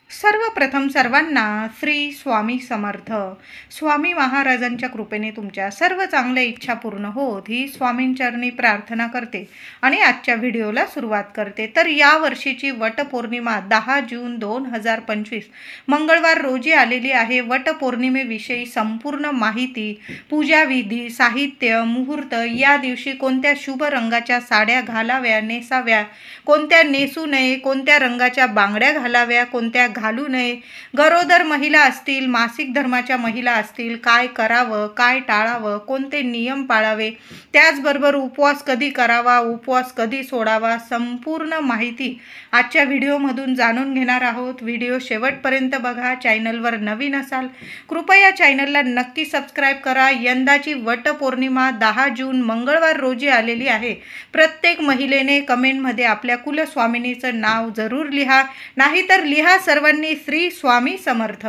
सर्वप्रथम सर्वांना श्री स्वामी समर्थ. स्वामी महाराजांच्या कृपेने तुमच्या सर्व चांगल्या इच्छा पूर्ण होत ही स्वामींचरणी प्रार्थना करते आणि आजच्या व्हिडिओला सुरुवात करते. तर या वर्षीची वटपौर्णिमा 10 जून 2025 मंगळवार रोजी आलेली आहे. वटपौर्णिमेविषयी संपूर्ण माहिती, पूजाविधी, साहित्य, मुहूर्त, या दिवशी कोणत्या शुभ रंगाच्या साड्या घालाव्या नेसाव्या, कोणत्या नेसू नये, कोणत्या रंगाच्या बांगड्या घालाव्या, कोणत्या घालू नये, गरोदर महिला असतील, मासिक धर्माच्या महिला असतील, काय करावं, काय टाळावं, कोणते नियम पाळावे, त्याचबरोबर उपवास कधी करावा, उपवास कधी सोडावा, संपूर्ण माहिती आजच्या व्हिडिओमधून जाणून घेणार आहोत. व्हिडिओ शेवटपर्यंत बघा. चॅनलवर नवीन असाल कृपया चॅनलला नक्की सबस्क्राईब करा. यंदाची वटपौर्णिमा 10 जून मंगळवार रोजी आलेली आहे. प्रत्येक महिलेने कमेंटमध्ये आपल्या कुलस्वामिनीचं नाव जरूर लिहा, नाहीतर लिहा सर्वांनी श्री स्वामी समर्थ.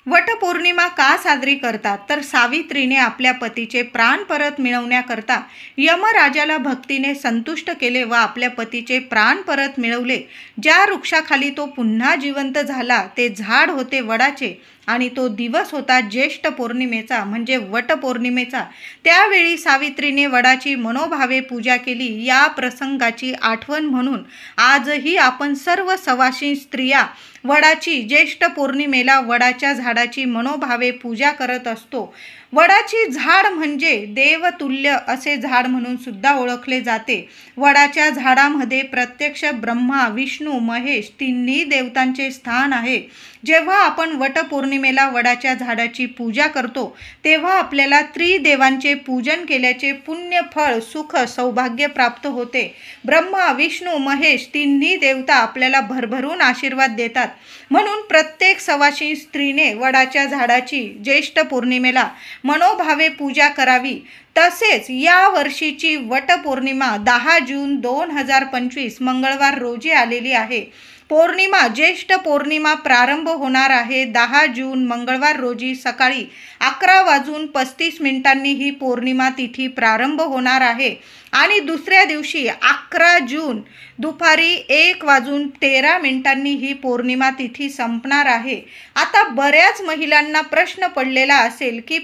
वटपौर्णिमा का साजरी करतात? तर सावित्रीने आपल्या पतीचे प्राण परत मिळवण्याकरता यमराजाला भक्तीने संतुष्ट केले व आपल्या पतीचे प्राण परत मिळवले. ज्या वृक्षाखाली तो पुन्हा जिवंत झाला ते झाड होते वडाचे आणि तो दिवस होता ज्येष्ठ पौर्णिमेचा म्हणजे वटपौर्णिमेचा. त्यावेळी सावित्रीने वडाची मनोभावे पूजा केली. या प्रसंगाची आठवण म्हणून आजही आपण सर्व सवाशीण स्त्रिया वडाची ज्येष्ठ पौर्णिमेला वडाच्या झाडाची मनोभावे पूजा करत असतो. वडाची झाड म्हणजे देवतुल्य असे झाड म्हणून सुद्धा ओळखले जाते. वडाच्या झाडामध्ये प्रत्यक्ष ब्रह्मा, विष्णू, महेश तिन्ही देवतांचे स्थान आहे. जेव्हा आपण वटपौर्णिमेला वडाच्या झाडाची पूजा करतो तेव्हा आपल्याला त्रिदेवांचे पूजन केल्याचे पुण्य फळ, सुख, सौभाग्य प्राप्त होते. ब्रह्मा, विष्णू, महेश तिन्ही देवता आपल्याला भरभरून आशीर्वाद देतात. म्हणून प्रत्येक सवाशीण स्त्रीने वडाच्या झाडाची ज्येष्ठ पौर्णिमेला मनोभावे पूजा करावी. तसेच या वर्षीची वटपौर्णिमा 10 जून 2025 मंगळवार रोजी आलेली आहे. पौर्णिमा ज्येष्ठ पौर्णिमा प्रारंभ होणार आहे 10 जून मंगळवार रोजी सकाळी 11:35 ही पौर्णिमा तिथी प्रारंभ होणार आहे आणि दुसऱ्या दिवशी 11 जून दुपारी 1:13 ही पौर्णिमा तिथी संपणार आहे. आता बऱ्याच महिलांना प्रश्न पडलेला असेल की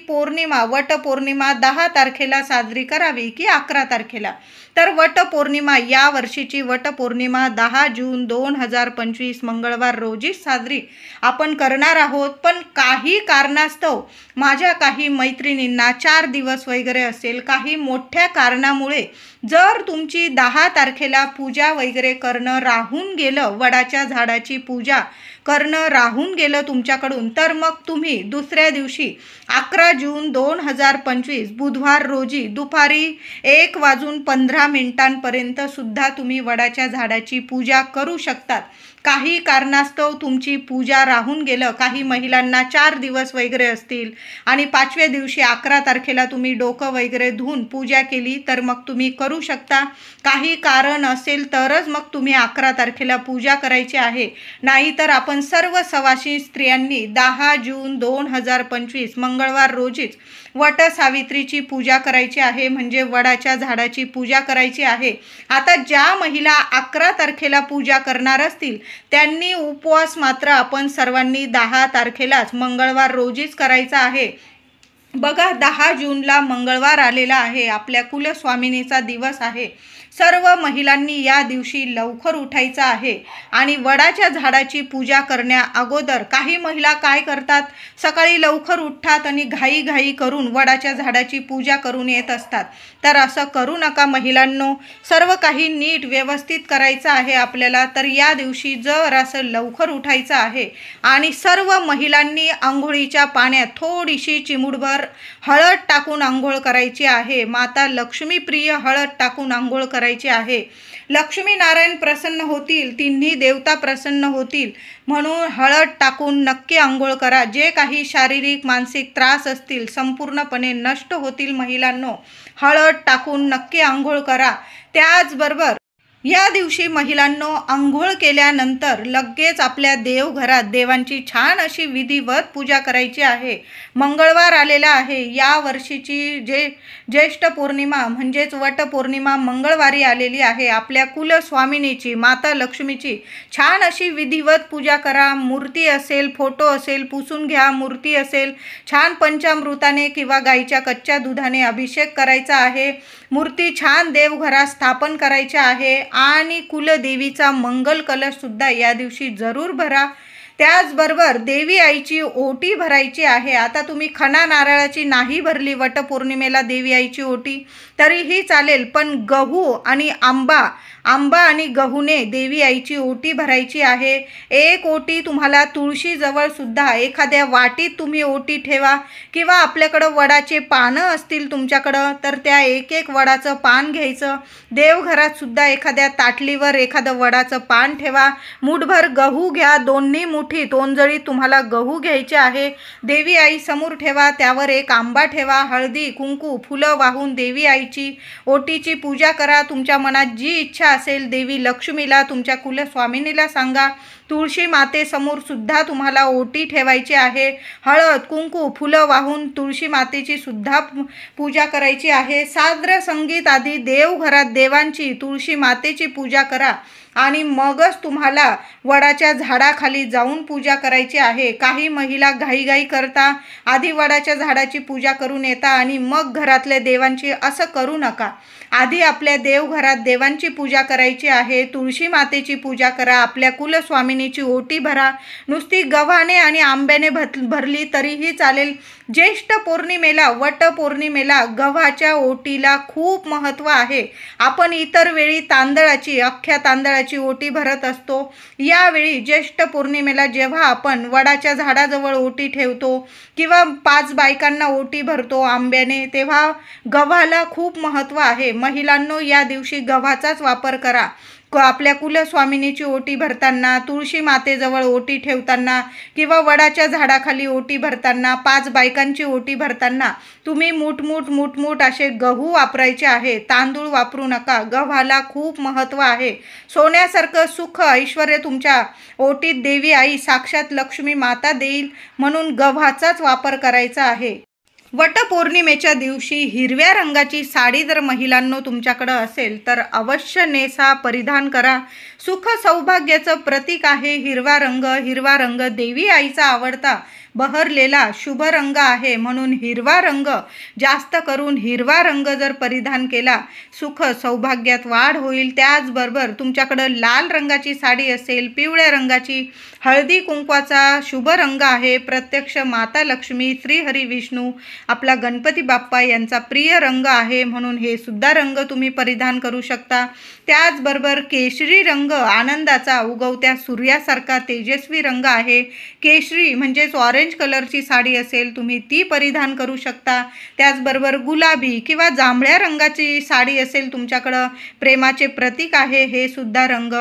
वटपौर्णिमा 10 तारखेला साजरी करावी की 11 तारखेला. तर वटपौर्णिमा या वर्षीची वटपौर्णिमा 10 जून 2025 मंगळवार रोजी साजरी आपण करणार आहोत. पण काही कारणास्तव माझ्या काही मैत्रिणींना 4 दिवस वगैरे असेल, काही मोठ्या कारणामुळे जर तुमची 10 तारखेला पूजा वगैरे करणं राहून गेलं, वडाच्या झाडाची पूजा करणं राहून गेलं तुमच्याकडून, तर मग तुम्ही दुसऱ्या दिवशी 11 जून 2025 बुधवार रोजी दुपारी 1:15 सुद्धा तुम्ही वडाच्या झाडाची पूजा करू शकतात. काही कारणास्तव तुमची पूजा राहून गेलं, काही महिलांना 4 दिवस वगैरे असतील आणि 5व्या दिवशी 11 तारखेला तुम्ही डोकं वगैरे धुवून पूजा केली तर मग तुम्ही करू शकता. काही कारण असेल तरच मग तुम्ही 11 तारखेला पूजा करायची आहे. नाहीतर आपण सर्व सवाशीण स्त्रियांनी 10 जून 2025 मंगळवार रोजीच वट सावित्रीची पूजा करायची आहे, म्हणजे वडाच्या झाडाची पूजा करायची आहे. आता ज्या महिला 11 तारखेला पूजा करणार असतील त्यांनी उपवास मात्र आपण सर्वांनी 10 तारखेलाच मंगळवार रोजीच करायचा आहे. बघा, 10 जूनला मंगळवार आलेला आहे, आपल्या कुलस्वामिनीचा दिवस आहे. सर्व महिलांनी या दिवशी लवकर उठायचं आहे आणि वडाच्या झाडाची पूजा करण्या अगोदर काही महिला काय करतात, सकाळी लवकर उठतात आणि घाई करून वडाच्या झाडाची पूजा करून येत असतात. तर असं करू नका महिलांनो. सर्व काही नीट व्यवस्थित करायचं आहे आपल्याला. तर या दिवशी जर असं लवकर उठायचं आहे आणि सर्व महिलांनी आंघोळीच्या पाण्यात थोडीशी चिमूटभर हळद टाकून आंघोळ करायची आहे. माता लक्ष्मी प्रिय हळद टाकून आंघोळ करायची आहे. लक्ष्मी नारायण प्रसन्न होतील, तिन्ही देवता प्रसन्न होतील म्हणून हळद टाकून नक्की आंघोळ करा. जे काही शारीरिक मानसिक त्रास असतील संपूर्णपणे नष्ट होतील महिलांनो. हळद टाकून नक्की आंघोळ करा. त्याचबरोबर या दिवशी महिलांनो अंघोळ केल्यानंतर लगेच आपल्या देवघरात देवांची छान अशी विधिवत पूजा करायची आहे. मंगळवार आलेला आहे. या वर्षीची ज्येष्ठ पौर्णिमा म्हणजेच वटपौर्णिमा मंगळवारी आलेली आहे. आपल्या कुलस्वामिनीची माता लक्ष्मीची छान अशी विधिवत पूजा करा. मूर्ती असेल, फोटो असेल पुसून घ्या. मूर्ती असेल छान पंचामृताने किंवा गाईच्या कच्च्या दुधाने अभिषेक करायचा आहे. मूर्ती छान देवघरात स्थापन करायची आहे आणि कुलदेवीचा मंगल कलश सुद्धा या दिवशी जरूर भरा. त्याचबरोबर देवी आईची ओटी भरायची आहे. आता तुम्ही खणा नारळाची नाही भरली वटपौर्णिमेला देवी आईची ओटी तरीही चालेल, पण गहू आणि आंबा आणि गहूने देवी आईची ओटी भरायची आहे. एक ओटी तुम्हाला तुळशीजवळ सुद्धा एखाद्या वाटीत तुम्ही ओटी ठेवा किंवा आपल्याकडं वडाचे पानं असतील तुमच्याकडं तर त्या एक वडाचं पान घ्यायचं. देवघरात सुद्धा एखाद्या ताटलीवर एखादं वडाचं पान ठेवा. मूठभर गहू घ्या. दोन्ही मुठीत ओंजळीत तुम्हाला गहू घ्यायचे आहे. देवी आई समोर ठेवा. त्यावर एक आंबा ठेवा. हळदी कुंकू फुलं वाहून देवी आईची ओटीची पूजा करा. तुमच्या मनात जी इच्छा असेल देवी लक्ष्मीला तुमच्या कुलस्वामिनीला सांगा. तुळशी मातेसमोर सुद्धा तुम्हाला ओटी ठेवायची आहे. हळद कुंकू फुलं वाहून तुळशी मातेची सुद्धा पूजा करायची आहे. साद्र संगीत आधी देवघरात देवांची तुळशी मातेची पूजा करा आणि मगच तुम्हाला वडाच्या झाडाखाली जाऊन पूजा करायची आहे. काही महिला घाईघाई करता आधी वडाच्या झाडाची पूजा करून येता आणि मग घरातल्या देवांची. असं करू नका. आधी आपल्या देवघरात देवांची पूजा करायची आहे. तुळशी मातेची पूजा करा. आपल्या कुलस्वामिनीची ओटी भरा. नुसती गव्हाने आणि आंब्याने भरली तरीही चालेल. ज्येष्ठ पौर्णिमेला वटपौर्णिमेला गव्हाच्या ओटीला खूप महत्त्व आहे. आपण इतर वेळी तांदळाची अख्ख्या तांदळाची ओटी भरत असतो. यावेळी ज्येष्ठ पौर्णिमेला जेव्हा आपण वडाच्या झाडाजवळ ओटी ठेवतो किंवा 5 बायकांना ओटी भरतो आंब्याने, तेव्हा गव्हाला खूप महत्त्व आहे. महिलांनो या दिवशी गव्हाचाच वापर करा. आपल्या कुलस्वामिनीची ओटी भरताना, तुळशी मातेजवळ ओटी ठेवताना किंवा वडाच्या झाडाखाली ओटी भरताना, 5 बायकांची ओटी भरताना तुम्ही मूठ असे गहू वापरायचे आहे. तांदूळ वापरू नका. गव्हाला खूप महत्त्व आहे. सोन्यासारखं सुख ऐश्वर्य तुमच्या ओटीत देवी आई साक्षात लक्ष्मी माता देईल, म्हणून गव्हाचाच वापर करायचा आहे. वटपौर्णिमेच्या दिवशी हिरव्या रंगाची साडी जर महिलांनो तुमच्याकडं असेल तर अवश्य नेसा, परिधान करा. सुख सौभाग्याचं प्रतीक आहे हिरवा रंग. हिरवा रंग देवी आईचा आवडता बहरलेला शुभ रंग आहे, म्हणून हिरवा रंग जास्त करून हिरवा रंग जर परिधान केला सुख सौभाग्यात वाढ होईल. त्याचबरोबर तुमच्याकडं लाल रंगाची साडी असेल, पिवळ्या रंगाची, हळदी कुंकवाचा शुभ रंग आहे. प्रत्यक्ष माता लक्ष्मी, श्रीहरी विष्णू, आपला गणपती बाप्पा यांचा प्रिय रंग आहे, म्हणून हे सुद्धा रंग तुम्ही परिधान करू शकता. त्याचबरोबर केशरी रंग आनंदाचा, उगवत्या सूर्यासारखा तेजस्वी रंग आहे. केशरी म्हणजेच ऑरेंज कलरची साडी असेल तुम्ही ती परिधान करू शकता. त्याचबरोबर गुलाबी किंवा जांभळ्या रंगाची साडी असेल तुमच्याकडं, प्रेमाचे प्रतीक आहे हे सुद्धा रंग.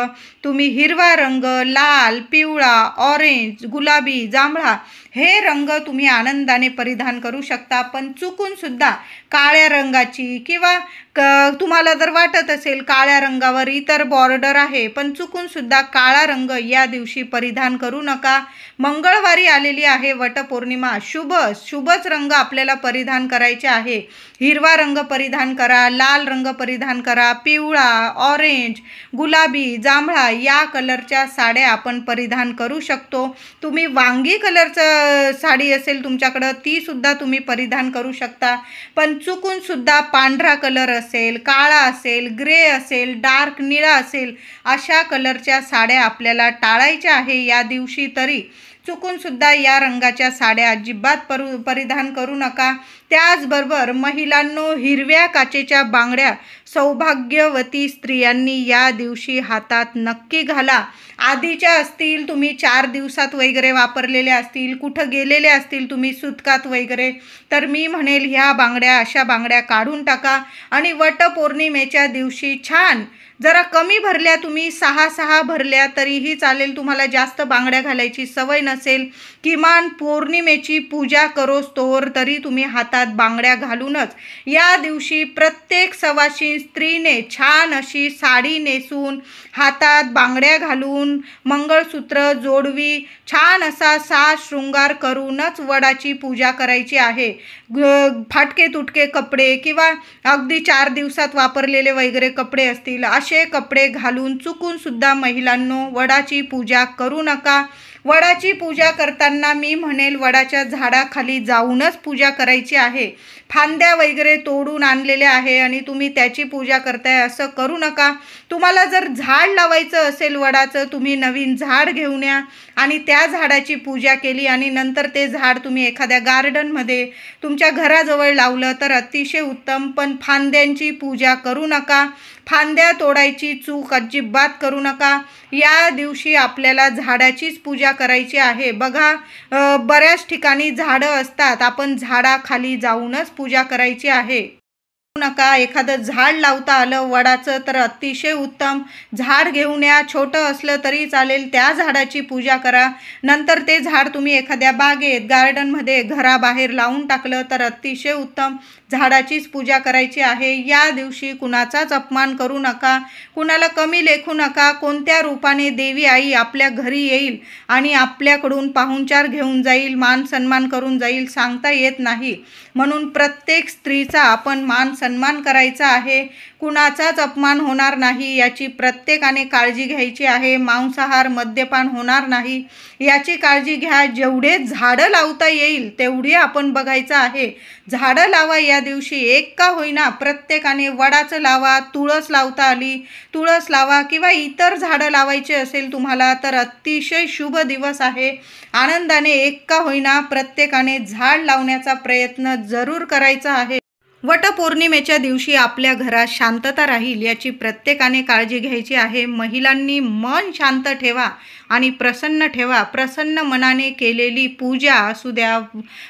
तुम्ही हिरवा रंग, लाल, पिवळा, ऑरेंज, गुलाबी, जांभळा हे रंग तुम्ही आनंदाने परिधान करू शकता. पण चुकून सुद्धा काळ्या रंगाची किंवा तुम्हाला जर वाटत असेल काळ्या रंगावर इतर बॉर्डर आहे, पण चुकून सुद्धा काळा रंग या दिवशी परिधान करू नका. मंगळवारी आलेली आहे वटपौर्णिमा. शुभच रंग आपल्याला परिधान करायचे आहे. हिरवा रंग परिधान करा, लाल रंग परिधान करा, पिवळा, ऑरेंज, गुलाबी, जांभळा या कलरच्या साड्या आपण परिधान करू शकतो. तुम्ही वांगी कलरचं साडी असेल तुमच्याकडं ती सुद्धा तुम्ही परिधान करू शकता. पण चुकून सुद्धा पांढरा कलर असेल, काळा असेल, ग्रे असेल, डार्क निळा असेल अशा कलरच्या साड्या आपल्याला टाळायच्या आहे या दिवशी. तरी चुकून सुद्धा या रंगाच्या साड्या अजिबात परिधान करू नका. त्याचबरोबर महिलांनो हिरव्या काचेच्या बांगड्या सौभाग्यवती स्त्रियांनी या दिवशी हातात नक्की घाला. आधीच्या असतील, तुम्ही 4 दिवसात वगैरे वापरलेल्या असतील, कुठं गेलेले असतील तुम्ही सुतकात वगैरे, तर मी म्हणेल ह्या बांगड्या अशा बांगड्या काढून टाका आणि वटपौर्णिमेच्या दिवशी छान जरा कमी भरल्या, तुम्ही 6 भरल्या तरीही चालेल, तुम्हाला जास्त बांगड्या घालायची सवय नसेल, किमान पौर्णिमेची पूजा करोस्तोवर तरी तुम्ही हातात बांगड्या घालूनच या दिवशी प्रत्येक सवाशीण स्त्रीने छान अशी साडी नेसून, हातात बांगड्या घालून, मंगळसूत्र, जोडवी, छान असा साज शृंगार करूनच वडाची पूजा करायची आहे. फाटके तुटके कपडे किंवा अगदी 4 दिवसात वापरलेले वगैरे कपडे असतील, असे कपडे घालून चुकून सुद्धा महिलांनो वडाची पूजा करू नका. वडाची पूजा करताना मी म्हणेल वडाच्या झाडाखाली जाऊनच पूजा करायची आहे. फांद्या वगैरे तोडून आणलेल्या आहे आणि तुम्ही त्याची पूजा करताय असं करू नका. तुम्हाला जर झाड लावायचं असेल वडाचं, तुम्ही नवीन झाड घेऊन या आणि त्या झाडाची पूजा केली आणि नंतर ते झाड तुम्ही एखाद्या गार्डनमध्ये तुमच्या घराजवळ लावलं तर अतिशय उत्तम. पण फांद्यांची पूजा करू नका. फांद्या तोडायची चूक अजिबात करू नका. या दिवशी आपल्याला झाडाचीच पूजा करायची आहे. बघा, बऱ्याच ठिकाणी झाडं असतात, आपण झाडाखाली जाऊनच पूजा करायची आहे. नका. एखादं झाड लावता आलं वडाचं तर अतिशय उत्तम. झाड घेऊन या, छोटं असलं तरी चालेल, त्या झाडाची पूजा करा. नंतर ते झाड तुम्ही एखाद्या बागेत, गार्डनमध्ये, घराबाहेर लावून टाकलं तर अतिशय उत्तम. झाडाचीच पूजा करायची आहे. या दिवशी कुणाचाच अपमान करू नका, कुणाला कमी लेखू नका. कोणत्या रूपाने देवी आई आपल्या घरी येईल आणि आपल्याकडून पाहुणचार घेऊन जाईल, मान सन्मान करून जाईल, सांगता येत नाही. म्हणून प्रत्येक स्त्रीचा आपण मान सन्मान करायचा आहे. कुणाचाच अपमान होणार नाही याची प्रत्येकाने काळजी घ्यायची आहे. मांसाहार, मद्यपान होणार नाही याची काळजी घ्या. जेवढे झाडं लावता येईल तेवढे आपण बघायचं आहे. झाडं लावा या दिवशी, एक का होईना प्रत्येकाने. वडाचं लावा, तुळस लावता आली तुळस लावा किंवा इतर झाडं लावायचे असेल तुम्हाला तर अतिशय शुभ दिवस आहे. आनंदाने एक का होईना प्रत्येकाने झाड लावण्याचा प्रयत्न जरूर करायचा आहे. वटपौर्णिमेच्या दिवशी आपल्या घरात शांतता राहील याची प्रत्येकाने काळजी घ्यायची आहे. महिलांनी मन शांत ठेवा आणि प्रसन्न ठेवा. प्रसन्न मनाने केलेली पूजा असू द्या,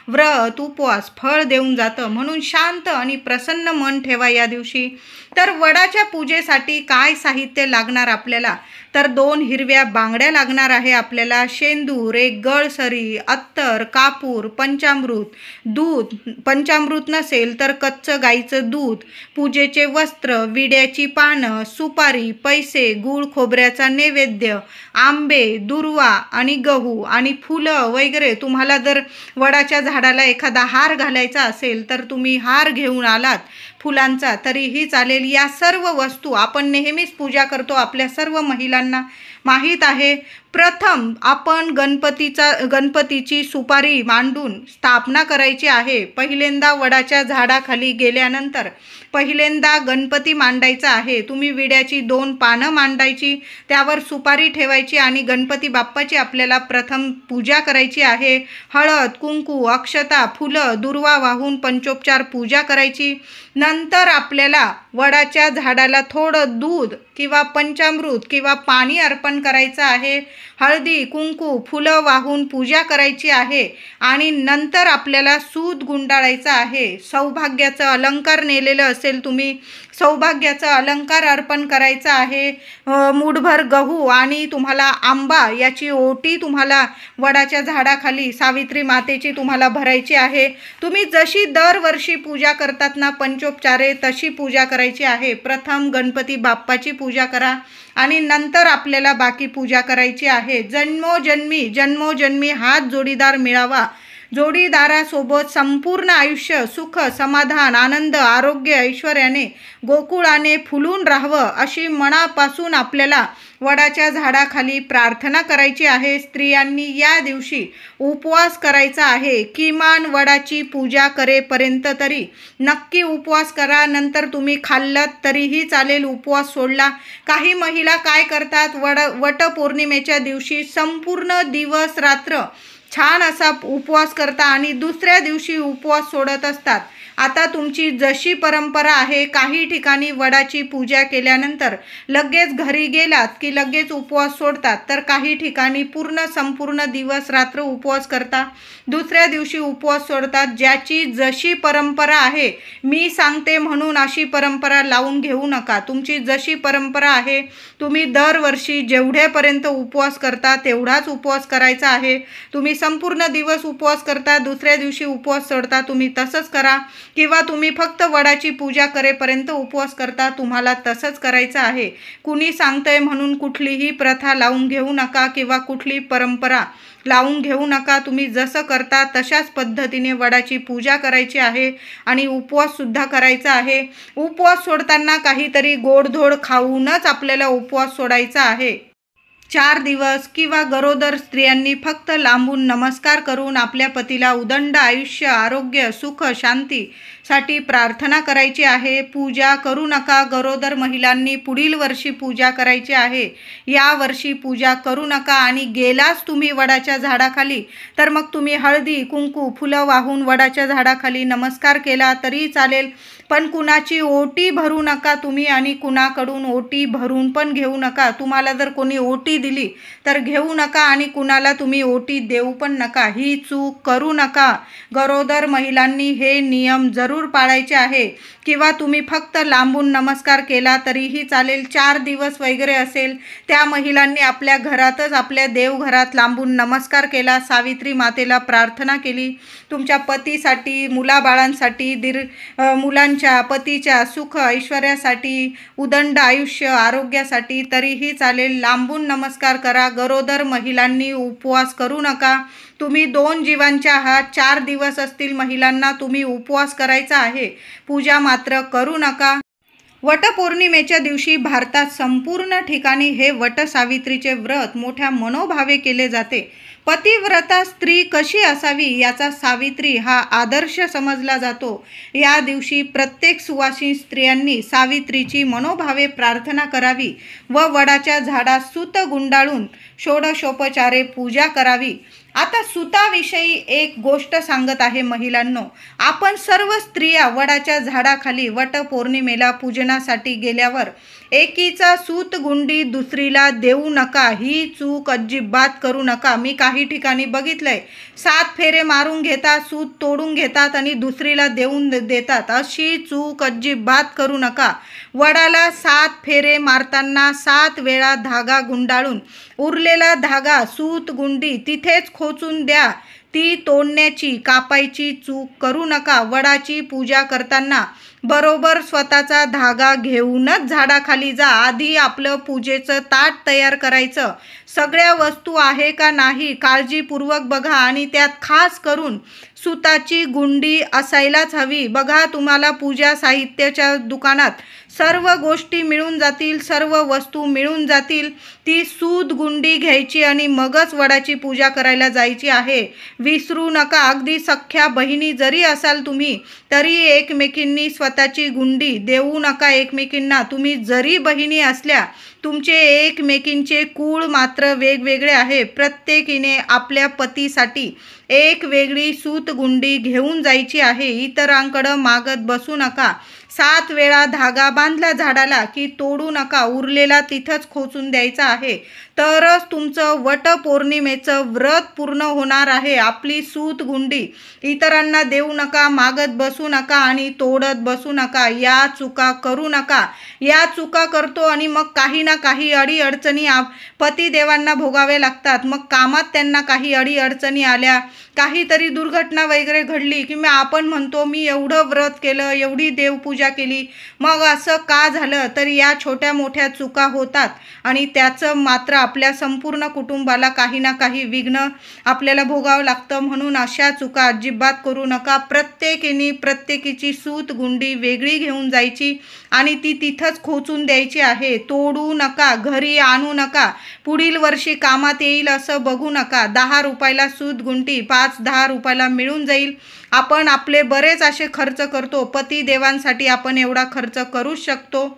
व्रत, उपवास फळ देऊन जातं. म्हणून शांत आणि प्रसन्न मन ठेवा या दिवशी. तर वडाच्या पूजेसाठी काय साहित्य लागणार आपल्याला, तर 2 हिरव्या बांगड्या लागणार आहे आपल्याला, शेंदूर, 1 गळसरी, अत्तर, कापूर, पंचामृत, दूध, पंचामृत नसेल तर कच्चं गाईचं दूध, पूजेचे वस्त्र, विड्याची पानं, सुपारी, पैसे, गूळ खोबऱ्याचा नैवेद्य, आंबे, दुर्वा आणि गहू आणि फुलं वगैरे. तुम्हाला जर वडाच्या झाडाला एखादा हार घालायचा असेल तर तुम्ही हार घेऊन आलात फुलांचा तरीही चालेल. या सर्व वस्तू आपण नेहमीच पूजा करतो, आपल्या सर्व महिलांना माहीत आहे. प्रथम आपण गणपतीची सुपारी मांडून स्थापना करायची आहे. पहिल्यांदा वडाच्या झाडाखाली गेल्यानंतर पहिल्यांदा गणपती मांडायचा आहे. तुम्ही विड्याची 2 पानं मांडायची, त्यावर सुपारी ठेवायची आणि गणपती बाप्पाची आपल्याला प्रथम पूजा करायची आहे. हळद, कुंकू, अक्षता, फुलं, दुर्वा वाहून पंचोपचार पूजा करायची. नंतर आपल्याला वडाच्या झाडाला थोडं दूध किंवा पंचामृत किंवा पाणी अर्पण करायचं आहे. हळदी, कुंकू, फुलं वाहून पूजा करायची आहे आणि नंतर आपल्याला सूत गुंडाळायचा आहे. सौभाग्याचं अलंकार नेलेलं असेल तुम्ही, सौभाग्याचा अलंकार अर्पण करायचा आहे. मूठभर गहू आणि तुम्हाला आंबा याची ओटी तुम्हाला वडाच्या झाडाखाली सावित्री मातेची तुम्हाला भरायची आहे. तुम्ही जशी दरवर्षी पूजा करतात ना पंचोपचारे, तशी पूजा करायची आहे. प्रथम गणपती बाप्पाची पूजा करा आणि नंतर आपल्याला बाकी पूजा करायची आहे. जन्मोजन्मी हाच जोडीदार मिळावा. जोडीदारासोबत संपूर्ण आयुष्य सुख, समाधान, आनंद, आरोग्य, ऐश्वर्याने, गोकुळाने फुलून राहावं अशी मनापासून आपल्याला वडाच्या झाडाखाली प्रार्थना करायची आहे. स्त्रियांनी या दिवशी उपवास करायचा आहे. किमान वडाची पूजा करेपर्यंत तरी नक्की उपवास करा. नंतर तुम्ही खाल्लात तरीही चालेल, उपवास सोडला. काही महिला काय करतात, वटपौर्णिमेच्या दिवशी संपूर्ण दिवस रात्र छान असा उपवास करता आणि दुसऱ्या दिवशी उपवास सोडत असतात. आता तुमची जशी परंपरा आहे, काही ठिकाणी वडाची पूजा केल्यानंतर लगेच घरी गेलात की लगेच उपवास सोडतात, तर काही ठिकाणी संपूर्ण दिवस रात्र उपवास करता, दुसऱ्या दिवशी उपवास सोडतात. ज्याची जशी परंपरा आहे, मी सांगते म्हणून अशी परंपरा लावून घेऊ नका. तुमची जशी परंपरा आहे, तुम्ही दरवर्षी जेवढ्यापर्यंत उपवास करता तेवढाच उपवास करायचा आहे. तुम्ही संपूर्ण दिवस उपवास करता, दुसऱ्या दिवशी उपवास सोडता, तुम्ही तसंच करा. किंवा तुम्ही फक्त वडाची पूजा करेपर्यंत उपवास करता, तुम्हाला तसंच करायचं आहे. कुणी सांगतंय म्हणून कुठलीही प्रथा लावून घेऊ नका किंवा कुठली परंपरा लावून घेऊ नका. तुम्ही जसं करता तशाच पद्धतीने वडाची पूजा करायची आहे आणि उपवाससुद्धा करायचा आहे. उपवास सोडताना काहीतरी गोडधोड खाऊनच आपल्याला उपवास सोडायचा आहे. 4 दिवस किंवा गरोदर स्त्रियांनी फक्त लांबून नमस्कार करून आपल्या पतीला उदंड आयुष्य, आरोग्य, सुख, शांतीसाठी प्रार्थना करायची आहे. पूजा करू नका. गरोदर महिलांनी पुढील वर्षी पूजा करायची आहे. या वर्षी पूजा करू नका. आणि गेलाच तुम्ही वडाच्या झाडाखाली, तर मग तुम्ही हळदी, कुंकू, फुलं वाहून वडाच्या झाडाखाली नमस्कार केला तरी चालेल, पण कुणाची ओटी भरू नका तुम्ही आणि कुणाकडून ओटी भरून पण घेऊ नका. तुम्हाला जर कोणी ओटी दिली तर घेऊ नका आणि कुणाला तुम्ही ओटी देऊ पण नका. ही चूक करू नका. गरोदर महिलांनी हे नियम जरूर पाळायचे आहे. किंवा तुम्ही फक्त लांबून नमस्कार केला तरीही चालेल. 4 दिवस वगैरे असेल, त्या महिलांनी आपल्या घरातच, आपल्या देवघरात लांबून नमस्कार केला, सावित्री मातेला प्रार्थना केली, तुमच्या पतीसाठी, मुलाबाळांसाठी, मुलांच्या, पतीच्या सुख ऐश्वर्यासाठी, उदंड आयुष्य, आरोग्यासाठी तरीही चालेल. लांबून नमस्कार करा. गरोदर महिलांनी उपवास करू नका. तुम्ही 2 जीवांच्या आहात. 4 दिवस असतील महिलांना, तुम्ही उपवास करायचा आहे. पूजा मात्र करू नका. वटपौर्णिमेच्या दिवशी भारतात संपूर्ण ठिकाणी हे वटसावित्रीचे व्रत मोठ्या मनोभावे केले जाते. पतिव्रता स्त्री कशी असावी याचा सावित्री हा आदर्श समजला जातो. या दिवशी प्रत्येक सुवासिनी स्त्रियांनी सावित्रीची मनोभावे प्रार्थना करावी व वडाच्या झाडास सूत गुंडाळून षोडशोपचारे पूजा करावी. आता सुताविषयी एक गोष्ट सांगत आहे महिलांनो. आपण सर्व स्त्रिया वडाच्या झाडाखाली वटपौर्णिमेला पूजनासाठी गेल्यावर एकीचा सूत गुंडी दुसरीला देऊ नका. ही चूक अजिबात करू नका. मी काही ठिकाणी बघितलंय, 7 फेरे मारून घेतात, सूत तोडून घेतात आणि दुसरीला देऊन देतात. अशी चूक अजिबात करू नका. वडाला 7 फेरे मारताना 7 वेळा धागा गुंडाळून उरलेला धागा, सूत गुंडी तिथेच खोचून द्या. ती तोडण्याची, कापायची चूक करू नका. वडाची पूजा करताना बरोबर स्वतःचा धागा घेऊनच झाडाखाली जा. आधी आपलं पूजेचं ताट तयार करायचं. सगळ्या वस्तू आहे का नाही काळजीपूर्वक बघा आणि त्यात खास करून सुताची गुंडी असायलाच हवी. बघा, तुम्हाला पूजा साहित्याच्या दुकानात सर्व गोष्टी मिळून जातील, सर्व वस्तू मिळून जातील. ती सूत गुंडी घ्यायची आणि मगच वडाची पूजा करायला जायची आहे. विसरू नका. अगदी सख्या बहिणी जरी असाल तुम्ही, तरी एकमेकींनी स्वतःची गुंडी देऊ नका एकमेकींना. तुम्ही जरी बहिणी असल्या, तुमचे एकमेकींचे कुळ मात्र वेगवेगळे आहे. प्रत्येकीने आपल्या पतीसाठी एक वेगळी सूतगुंडी घेऊन जायची आहे. इतरांकडं मागत बसू नका. 7 वेळा धागा बांधला झाडाला की तोडू नका. उरलेला तिथंच खोचून द्यायचा आहे. तरच तुमचं वटपौर्णिमेचं व्रत पूर्ण होणार आहे. आपली सूतगुंडी इतरांना देऊ नका, मागत बसू नका आणि तोडत बसू नका. या चुका करू नका. या चुका करतो आणि मग काही ना काही अडीअडचणी पतिदेवांना भोगाव्या लागतात. मग कामात त्यांना काही अडीअडचणी आल्या, काहीतरी दुर्घटना वगैरे घडली की आपण म्हणतो मी एवढं व्रत केलं, एवढी देवपूजा केली, मग असं का झालं. तर या छोट्या मोठ्या चुका होतात आणि त्याचं मात्र आपल्या संपूर्ण कुटुंबाला काही ना काही विघ्न आपल्याला भोगावं लागतं. म्हणून अशा चुका अजिबात करू नका. प्रत्येकीने प्रत्येकीची सूतगुंडी वेगळी घेऊन जायची आणि ती तिथंच खोचून द्यायची आहे. तोडू नका, घरी आणू नका. पुढील वर्षी कामात येईल असं बघू नका. 10 रुपयाला सूतगुंडी 5-10 रुपयाला मिळून जाईल. आपण आपले बरेच असे खर्च करतो. पतिदेवांसाठी आपण एवढा खर्च करू शकतो.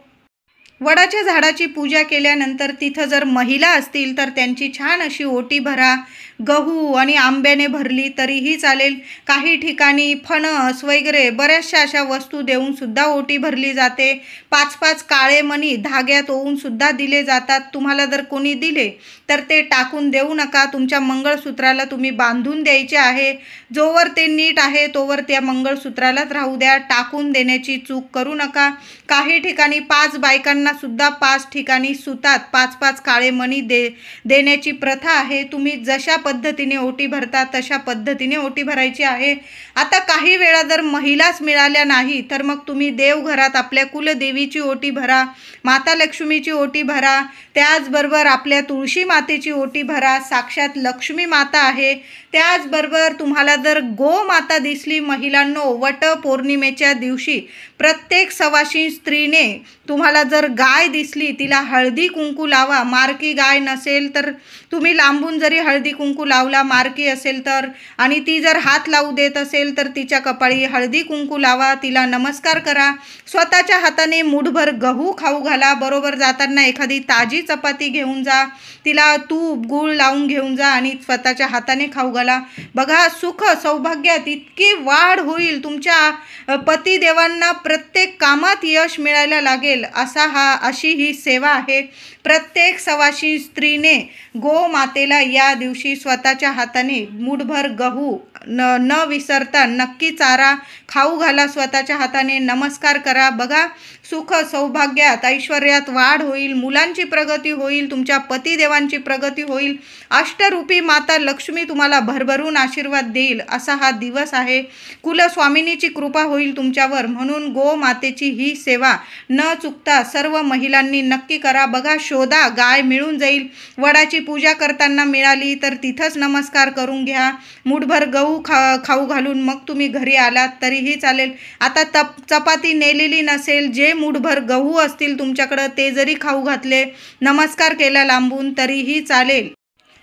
वडाच्या झाडाची पूजा केल्यानंतर तिथं जर महिला असतील तर त्यांची छान अशी ओटी भरा. गहू आणि आंब्याने भरली तरीही चालेल. काही ठिकाणी फणस वगैरे बऱ्याचशा अशा वस्तू देऊन सुद्धा ओटी भरली जाते. 5-5 काळे मणी धाग्यात ओवून सुद्धा दिले जातात. तुम्हाला जर कोणी दिले तर ते टाकून देऊ नका. तुमच्या मंगळसूत्राला तुम्ही बांधून द्यायचे आहे. जोवर ते नीट आहे तोवर त्या मंगळसूत्रालाच राहू द्या. टाकून देण्याची चूक करू नका. काही ठिकाणी 5 बायकांना सुद्धा 5 ठिकाणी सुतात 5-5 काळे मणी देण्याची प्रथा आहे. तुम्ही जशा पद्धतीने ओटी भरता तशा पद्धतीने ओटी भरायची आहे. आता काही वेळा जर महिलाच मिळाल्या नाही तर मग तुम्ही देवघरात आपल्या कुलदेवीची ओटी भरा, माता लक्ष्मीची ओटी भरा, त्याचबरोबर आपल्या तुळशी मातेची ओटी भरा. साक्षात लक्ष्मी माता आहे. त्याचबरोबर तुम्हाला जर गोमाता दिसली महिलांनो, वट पौर्णिमेच्या दिवशी प्रत्येक सवाशी स्त्रीने तुम्हाला जर गाय दिसली तिला हळदी कुंकू लावा. मारकी गाय नसेल तर तुम्ही लांबून जरी हळदी कुंकू लावला, मारकी असेल तर, आणि ती जर हात लावू देत असेल तर तिच्या कपाळी हळदी कुंकू लावा, तिला नमस्कार करा. स्वतःच्या हाताने मुठभर गहू खाऊ घाला. बरोबर जाताना एखादी ताजी चपाती घेऊन जा, तिला तूप गूळ लावून घेऊन जा आणि स्वतःच्या हाताने खाऊ घाला. बघा, सुख सौभाग्यात इतकी वाढ होईल. तुमच्या पतिदेवांना प्रत्येक कामात यश मिळायला लागेल अशी ही सेवा आहे. प्रत्येक सवाशी स्त्रीने गोमातेला या दिवशी स्वतःच्या हाताने मुठभर गहू न विसरता नक्की चारा खाऊ घाला. स्वतःच्या हाताने नमस्कार करा. बघा, सुख सौभाग्यात ऐश्वर्यात वाढ होईल. मुलांची प्रगती होईल. तुमच्या पतिदेवांची प्रगती होईल. अष्टरूपी माता लक्ष्मी तुम्हाला भरभरून आशीर्वाद देईल असा हा दिवस आहे. कुलस्वामिनीची कृपा होईल तुमच्यावर. म्हणून गोमातेची ही सेवा न चुकता सर्व महिलांनी नक्की करा. बघा, शोधा, गाय मिळून जाईल. वडाची पूजा करताना मिळाली तर तिथंच नमस्कार करून घ्या. मुठभर गहू खाऊ घालून मग तुम्ही घरी आलात तरीही चालेल. आता चपाती नेलेली नसेल, जे मुठभर गहू असतील तुमच्याकडं ते जरी खाऊ घातले, नमस्कार केला लांबून तरीही चालेल.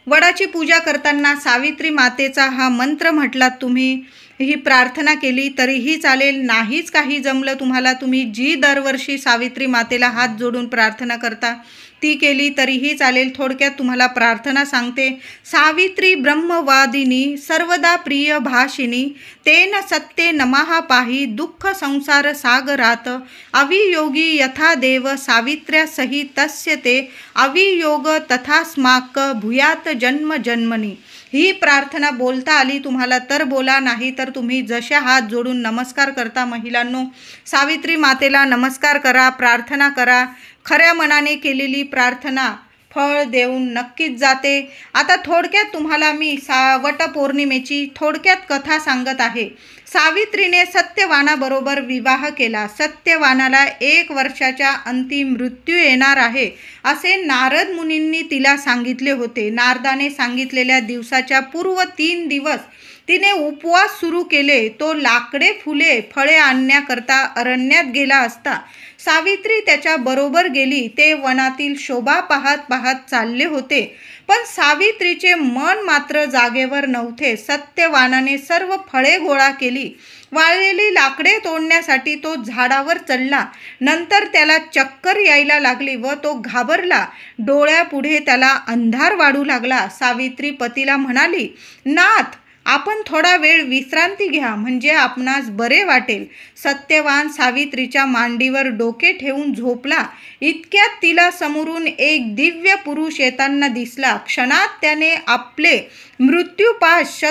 वडाची पूजा करताना सावित्री मातेचा हा मंत्र म्हटलात, तुम्ही ही प्रार्थना केली तरीही चालेल. नाहीच काही जमलं तुम्हाला, तुम्ही जी दरवर्षी सावित्री मातेला हात जोडून प्रार्थना करता ती केली तरीही चालेल. थोडक्यात तुम्हाला प्रार्थना सांगते. सावित्री ब्रह्मवादिनी सर्वदा प्रिय भाषिनी तेन सत्ते नमः पाही दुःख संसार सागरात अवियोगी यथा देव सावित्र्या सही तस्य ते अवियोग तथा स्माक भूयात जन्म जन्मनी. ही प्रार्थना बोलता आली तुम्हाला तर बोला, नाही तर तुम्ही जशा हात जोडून नमस्कार करता महिलांनो, सावित्री मातेला नमस्कार करा, प्रार्थना करा. खऱ्या मनाने केलेली प्रार्थना फळ देऊन नक्कीच जाते. आता थोडक्यात तुम्हाला मी वटपौर्णिमेची थोडक्यात कथा सांगत आहे. सावित्रीने सत्यवानाबरोबर विवाह केला. सत्यवानाला 1 वर्षाच्या अंती मृत्यू येणार आहे असे नारद मुनींनी तिला सांगितले होते. नारदाने सांगितलेल्या दिवसाच्या पूर्व 3 दिवस तिने उपवास सुरू केले. तो लाकडे, फुले, फळे आणण्याकरता अरण्यात गेला असता सावित्री त्याच्या बरोबर गेली. ते वनातील शोभा पाहत पाहत चालले होते, पण सावित्रीचे मन मात्र जागेवर नव्हते. सत्यवानाने सर्व फळे गोळा केली. वाळलेली लाकडे तोडण्यासाठी तो झाडावर चढला. नंतर त्याला चक्कर यायला लागली व तो घाबरला. डोळ्यापुढे त्याला अंधार वाढू लागला. सावित्री पतीला म्हणाली, नाथ, आपण थोडा वेळ विश्रांती घ्या, म्हणजे आपणास बरे वाटेल. सत्यवान सावित्रीच्या मांडीवर डोके ठेवून झोपला. इतक्यात तिला समोरून एक दिव्य पुरुष येताना दिसला. क्षणात त्याने आपले मृत्यूपाश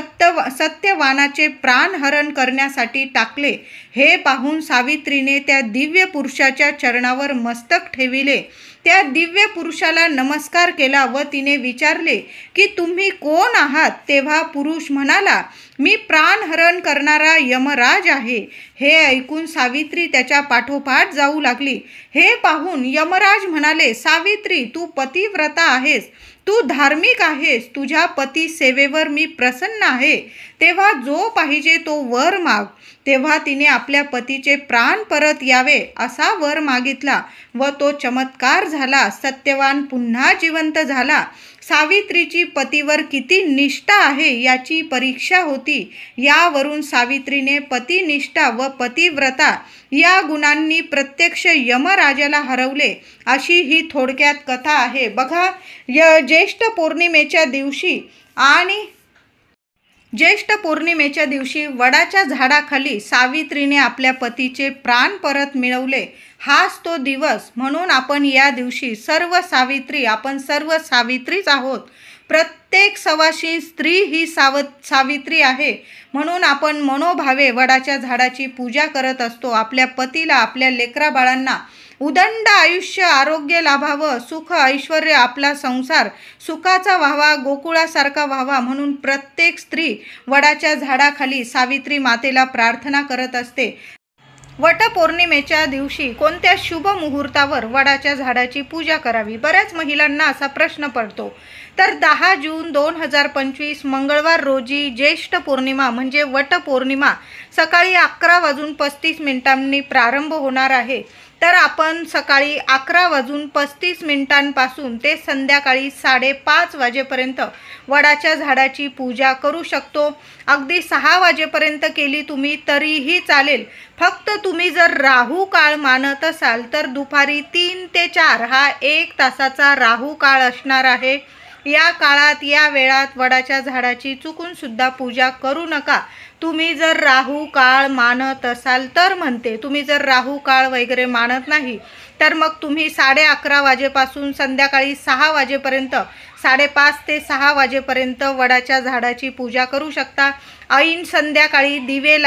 सत्यवानाचे प्राणहरण करण्यासाठी टाकले. हे पाहून सावित्रीने त्या दिव्य पुरुषाच्या चरणावर मस्तक ठेविले. त्या दिव्य पुरुषाला नमस्कार केला व तिने विचारले की तुम्ही कोण आहात? तेव्हा पुरुष म्हणाला, मी प्राणहरण करणारा यमराज आहे. हे ऐकून सावित्री त्याच्या पाठोपाठ जाऊ लागली. हे पाहून यमराज म्हणाले, सावित्री, तू पतिव्रता आहेस, तू धार्मिक आहेस, तुझ्या पती सेवेवर मी प्रसन्न आहे. तेव्हा जो पाहिजे तो वर माग. तेव्हा तिने आपल्या पतीचे प्राण परत यावे असा वर मागितला व तो चमत्कार झाला. सत्यवान पुन्हा जिवंत झाला. सावित्रीची पतीवर किती निष्ठा आहे याची परीक्षा होती. यावरून सावित्रीने पतिनिष्ठा व पतिव्रता या गुणांनी प्रत्यक्ष यमराजाला हरवले, अशी ही थोडक्यात कथा आहे. बघा, ज्येष्ठ पौर्णिमेच्या दिवशी आणि ज्येष्ठ पौर्णिमेच्या दिवशी वडाच्या झाडाखाली सावित्रीने आपल्या पतीचे प्राण परत मिळवले, हाच तो दिवस. म्हणून आपण या दिवशी आपण सर्व सावित्रीच आहोत. प्रत्येक सवाशी स्त्री ही सावित्री आहे. म्हणून आपण मनोभावे वडाच्या झाडाची पूजा करत असतो. आपल्या पतीला, आपल्या लेकराबाळांना उदंड आयुष्य, आरोग्य लाभावं, सुख ऐश्वर्य, आपला संसार सुखाचा व्हावा, गोकुळासारखा व्हावा, म्हणून प्रत्येक स्त्री वडाच्या झाडाखाली सावित्री मातेला प्रार्थना करत असते. वटपौर्णिमेच्या दिवशी कोणत्या शुभ मुहूर्तावर वडाच्या झाडाची पूजा करावी? बऱ्याच महिलांना असा प्रश्न पडतो. तर 10 जून 2025 मंगळवार रोजी ज्येष्ठ पौर्णिमा म्हणजे वटपौर्णिमा सकाळी 11:35 प्रारंभ होणार आहे. तर आपण सकाळी 11:35 ते संध्याकाळी 5:30 वाजेपर्यंत वडाच्या झाडाची पूजा करू शकतो. अगदी 6 वाजेपर्यंत केली तुम्ही तरीही चालेल. फक्त तुम्ही जर राहू काळ मानत असाल तर दुपारी 3 ते 4 हा 1 तासाचा राहू काळ असणार आहे. या काळात, या वेळात वडाच्या झाडाची चुकून सुद्धा पूजा करू नका. तुम्ही जर राहू काळ मानत असाल तर म्हणते. तुम्ही जर राहू काळ वगैरे मानत नाही तर मग तुम्ही 11:30 वाजेपासून संध्याकाळी 6 वाजेपर्यंत, 5:30 ते 6 वाजेपर्यंत वडाच्या झाडाची पूजा करू शकता. ऐन संध्याकाळी दिवे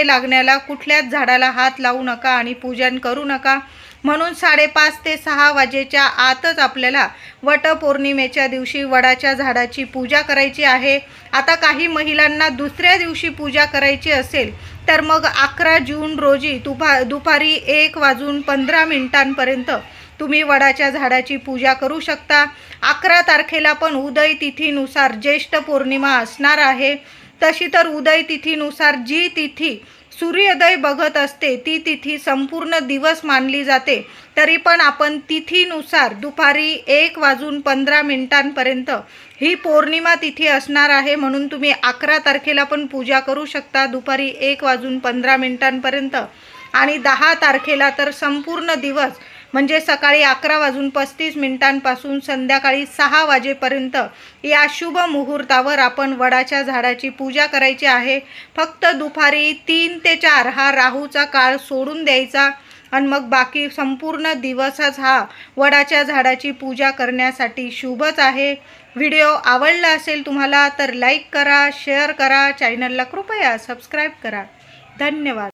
लागण्याला कुठल्याच झाडाला हात लावू नका आणि पूजन करू नका. म्हणून 5:30 ते 6 वाजेच्या आतच आपल्याला वटपौर्णिमेच्या दिवशी वडाच्या झाडाची पूजा करायची आहे. आता काही महिलांना दुसऱ्या दिवशी पूजा करायची असेल तर मग 11 जून रोजी दुपारी 1:15 तुम्ही वडाच्या झाडाची पूजा करू शकता. 11 तारखेला पण उदय तिथीनुसार ज्येष्ठ पौर्णिमा असणार आहे. तशी तर उदय तिथीनुसार जी तिथी सूर्योदय बघत असते ती तिथी संपूर्ण दिवस मानली जाते. तरी पण आपण तिथीनुसार दुपारी 1:15 ही पौर्णिमा तिथी असणार आहे. म्हणून तुम्ही 11 तारखेला पण पूजा करू शकता दुपारी 1:15 आणि 10 तारखेला तर संपूर्ण दिवस म्हणजे सकाळी 11:35 संध्याकाळी 6 वाजेपर्यंत या शुभ मुहूर्तावर आपण वडाच्या झाडाची पूजा करायची आहे. फक्त दुपारी 3 ते 4 हा राहूचा काळ सोडून द्यायचा आणि मग बाकी संपूर्ण दिवसच हा वडाच्या झाडाची पूजा करण्यासाठी शुभच आहे. व्हिडिओ आवडला असेल तुम्हाला तर लाईक करा, शेअर करा, चॅनलला कृपया सबस्क्राईब करा. धन्यवाद.